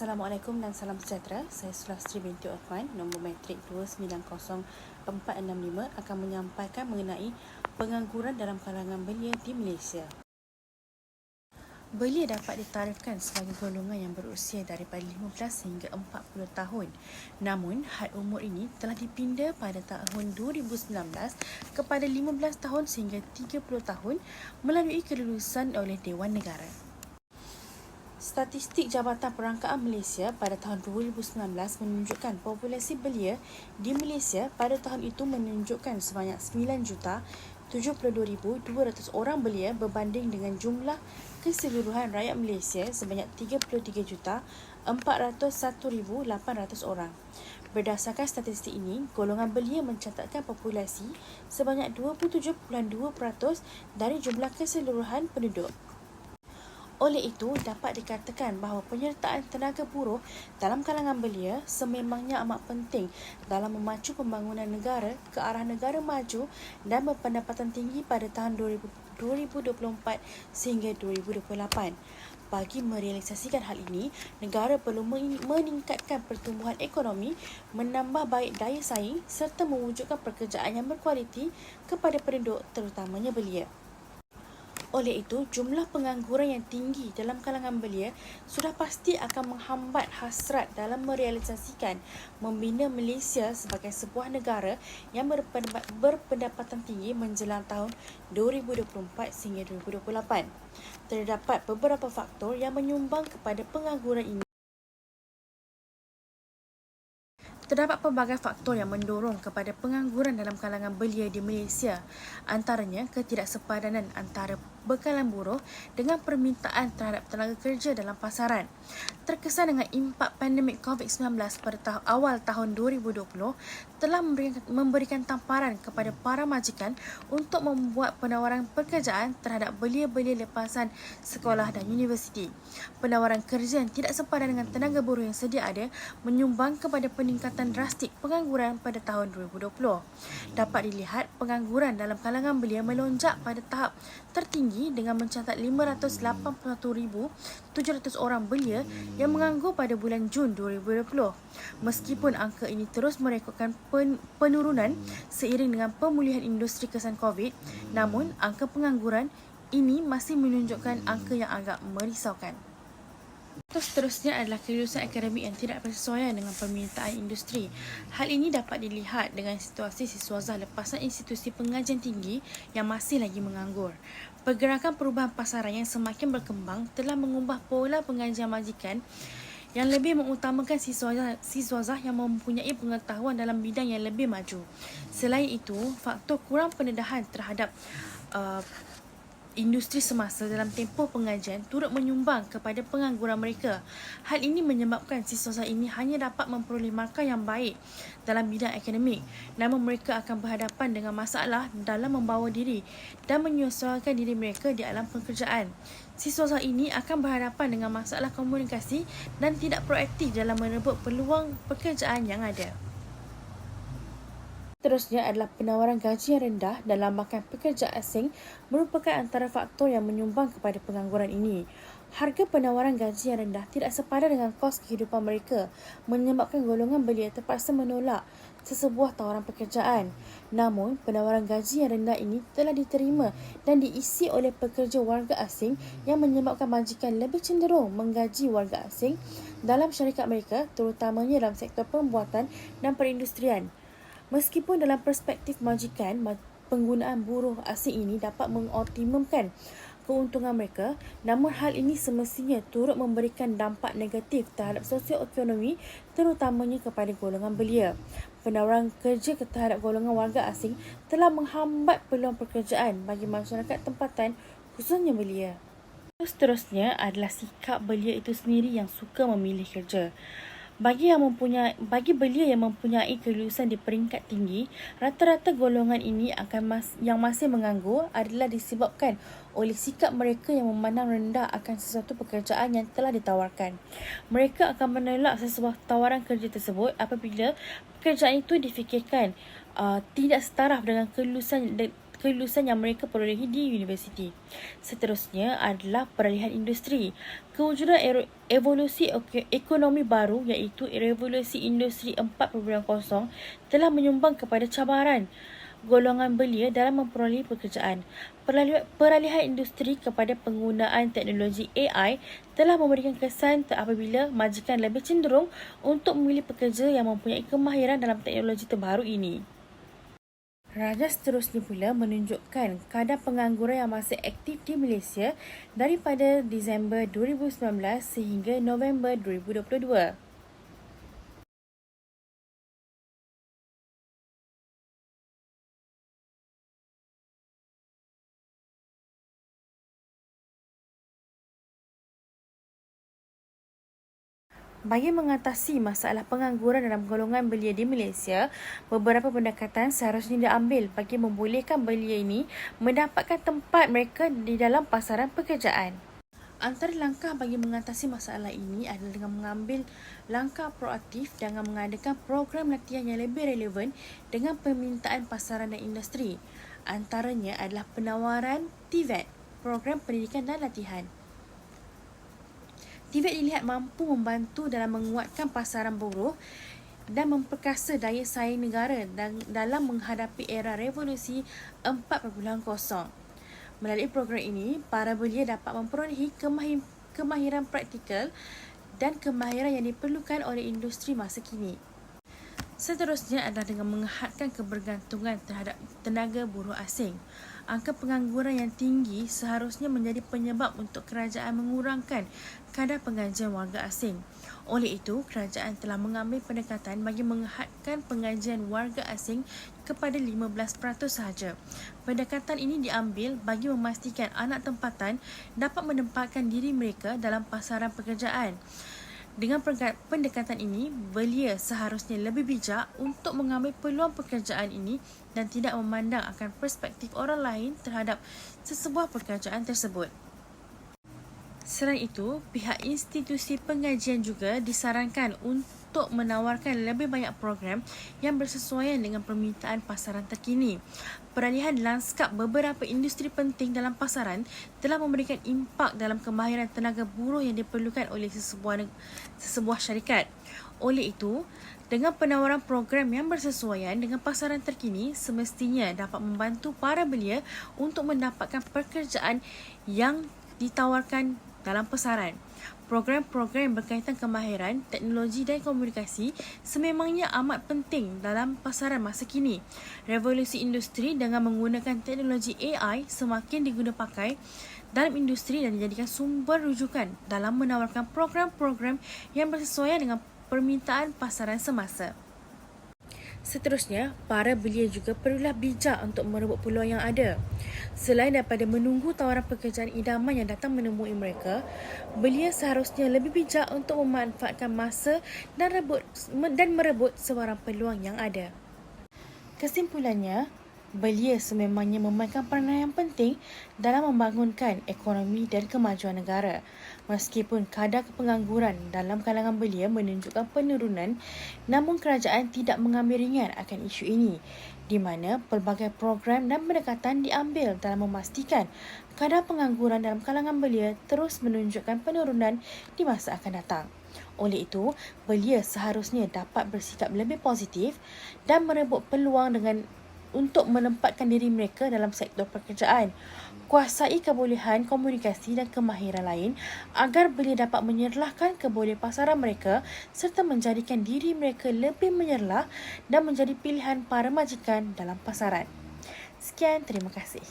Assalamualaikum dan salam sejahtera. Saya Sulastri binti Uthman, nombor matrik 290465 akan menyampaikan mengenai pengangguran dalam kalangan belia di Malaysia. Belia dapat ditarifkan sebagai golongan yang berusia daripada 15 hingga 40 tahun. Namun, had umur ini telah dipinda pada tahun 2019 kepada 15 tahun sehingga 30 tahun melalui kelulusan oleh Dewan Negara. Statistik Jabatan Perangkaan Malaysia pada tahun 2019 menunjukkan populasi belia di Malaysia pada tahun itu menunjukkan sebanyak 9,72,200 orang belia berbanding dengan jumlah keseluruhan rakyat Malaysia sebanyak 33,401,800 orang. Berdasarkan statistik ini, golongan belia mencatatkan populasi sebanyak 27.2% dari jumlah keseluruhan penduduk. Oleh itu, dapat dikatakan bahawa penyertaan tenaga buruh dalam kalangan belia sememangnya amat penting dalam memacu pembangunan negara ke arah negara maju dan berpendapatan tinggi pada tahun 2024 sehingga 2028. Bagi merealisasikan hal ini, negara perlu meningkatkan pertumbuhan ekonomi, menambah baik daya saing serta mewujudkan pekerjaan yang berkualiti kepada penduduk terutamanya belia. Oleh itu, jumlah pengangguran yang tinggi dalam kalangan belia sudah pasti akan menghambat hasrat dalam merealisasikan membina Malaysia sebagai sebuah negara yang berpendapatan tinggi menjelang tahun 2024 sehingga 2028. Terdapat beberapa faktor yang menyumbang kepada pengangguran ini. Terdapat pelbagai faktor yang mendorong kepada pengangguran dalam kalangan belia di Malaysia, antaranya ketidaksepadanan antara bekalan buruh dengan permintaan terhadap tenaga kerja dalam pasaran. Terkesan dengan impak pandemik COVID-19 pada awal tahun 2020 telah memberikan tamparan kepada para majikan untuk membuat penawaran pekerjaan terhadap belia-belia lepasan sekolah dan universiti. Penawaran kerja yang tidak sepadan dengan tenaga buruh yang sedia ada menyumbang kepada peningkatan drastik pengangguran pada tahun 2020. Dapat dilihat pengangguran dalam kalangan belia melonjak pada tahap tertinggi dengan mencatat 581,700 orang belia yang menganggur pada bulan Jun 2020. Meskipun angka ini terus merekodkan penurunan seiring dengan pemulihan industri kesan COVID, namun angka pengangguran ini masih menunjukkan angka yang agak merisaukan. Seterusnya adalah kelulusan akademik yang tidak bersesuaian dengan permintaan industri. Hal ini dapat dilihat dengan situasi siswazah lepasan institusi pengajian tinggi yang masih lagi menganggur. Pergerakan perubahan pasaran yang semakin berkembang telah mengubah pola pengajian majikan yang lebih mengutamakan siswazah yang mempunyai pengetahuan dalam bidang yang lebih maju. Selain itu, faktor kurang pendedahan terhadap industri semasa dalam tempoh pengajian turut menyumbang kepada pengangguran mereka. Hal ini menyebabkan siswazah ini hanya dapat memperoleh markah yang baik dalam bidang akademik, namun mereka akan berhadapan dengan masalah dalam membawa diri dan menyesuaikan diri mereka di alam pekerjaan. Siswazah ini akan berhadapan dengan masalah komunikasi dan tidak proaktif dalam merebut peluang pekerjaan yang ada. Seterusnya adalah penawaran gaji yang rendah dan lambakan pekerja asing merupakan antara faktor yang menyumbang kepada pengangguran ini. Harga penawaran gaji yang rendah tidak sepadan dengan kos kehidupan mereka, menyebabkan golongan belia terpaksa menolak sesebuah tawaran pekerjaan. Namun, penawaran gaji yang rendah ini telah diterima dan diisi oleh pekerja warga asing yang menyebabkan majikan lebih cenderung menggaji warga asing dalam syarikat mereka, terutamanya dalam sektor pembuatan dan perindustrian. Meskipun dalam perspektif majikan, penggunaan buruh asing ini dapat mengoptimumkan keuntungan mereka, namun hal ini semestinya turut memberikan dampak negatif terhadap sosioekonomi, terutamanya kepada golongan belia. Penawaran kerja terhadap golongan warga asing telah menghambat peluang pekerjaan bagi masyarakat tempatan, khususnya belia. Seterusnya adalah sikap belia itu sendiri yang suka memilih kerja. Bagi belia yang mempunyai kelulusan di peringkat tinggi, rata-rata golongan ini yang masih menganggur adalah disebabkan oleh sikap mereka yang memandang rendah akan sesuatu pekerjaan yang telah ditawarkan. Mereka akan menolak sesuatu tawaran kerja tersebut apabila pekerjaan itu difikirkan tidak setaraf dengan kelulusan yang mereka perolehi di universiti. Seterusnya adalah peralihan industri. Kewujudan evolusi ekonomi baru iaitu revolusi industri 4.0 telah menyumbang kepada cabaran golongan belia dalam memperoleh pekerjaan. Peralihan industri kepada penggunaan teknologi AI telah memberikan kesan apabila majikan lebih cenderung untuk memilih pekerja yang mempunyai kemahiran dalam teknologi terbaru ini. Raja seterusnya pula menunjukkan kadar pengangguran yang masih aktif di Malaysia daripada Disember 2019 sehingga November 2022. Bagi mengatasi masalah pengangguran dalam golongan belia di Malaysia, beberapa pendekatan seharusnya diambil bagi membolehkan belia ini mendapatkan tempat mereka di dalam pasaran pekerjaan. Antara langkah bagi mengatasi masalah ini adalah dengan mengambil langkah proaktif dengan mengadakan program latihan yang lebih relevan dengan permintaan pasaran dan industri. Antaranya adalah penawaran TVET, Program Pendidikan dan Latihan. TVET dilihat mampu membantu dalam menguatkan pasaran buruh dan memperkasa daya saing negara dalam menghadapi era revolusi 4.0. Melalui program ini, para belia dapat memperolehi kemahiran praktikal dan kemahiran yang diperlukan oleh industri masa kini. Seterusnya adalah dengan menghadkan kebergantungan terhadap tenaga buruh asing. Angka pengangguran yang tinggi seharusnya menjadi penyebab untuk kerajaan mengurangkan kadar penggajian warga asing. Oleh itu, kerajaan telah mengambil pendekatan bagi menghadkan penggajian warga asing kepada 15% sahaja. Pendekatan ini diambil bagi memastikan anak tempatan dapat menempatkan diri mereka dalam pasaran pekerjaan. Dengan pendekatan ini, belia seharusnya lebih bijak untuk mengambil peluang pekerjaan ini dan tidak memandang akan perspektif orang lain terhadap sesebuah pekerjaan tersebut. Selain itu, pihak institusi pengajian juga disarankan untuk menawarkan lebih banyak program yang bersesuaian dengan permintaan pasaran terkini. Peralihan lanskap beberapa industri penting dalam pasaran telah memberikan impak dalam kemahiran tenaga buruh yang diperlukan oleh sesebuah syarikat. Oleh itu, dengan penawaran program yang bersesuaian dengan pasaran terkini, semestinya dapat membantu para belia untuk mendapatkan pekerjaan yang ditawarkan dalam pasaran. Program-program yang berkaitan kemahiran, teknologi dan komunikasi sememangnya amat penting dalam pasaran masa kini. Revolusi industri dengan menggunakan teknologi AI semakin diguna pakai dalam industri dan dijadikan sumber rujukan dalam menawarkan program-program yang bersesuaian dengan permintaan pasaran semasa. Seterusnya, para belia juga perlulah bijak untuk merebut peluang yang ada. Selain daripada menunggu tawaran pekerjaan idaman yang datang menemui mereka, belia seharusnya lebih bijak untuk memanfaatkan masa dan merebut sebarang peluang yang ada. Kesimpulannya, belia sememangnya memainkan peranan yang penting dalam membangunkan ekonomi dan kemajuan negara. Meskipun kadar pengangguran dalam kalangan belia menunjukkan penurunan, namun kerajaan tidak mengambil ringan akan isu ini, di mana pelbagai program dan pendekatan diambil dalam memastikan kadar pengangguran dalam kalangan belia terus menunjukkan penurunan di masa akan datang. Oleh itu, belia seharusnya dapat bersikap lebih positif dan merebut peluang untuk menempatkan diri mereka dalam sektor pekerjaan. Kuasai kebolehan komunikasi dan kemahiran lain agar belia dapat menyerlahkan kebolehan pasaran mereka serta menjadikan diri mereka lebih menyerlah dan menjadi pilihan para majikan dalam pasaran. Sekian, terima kasih.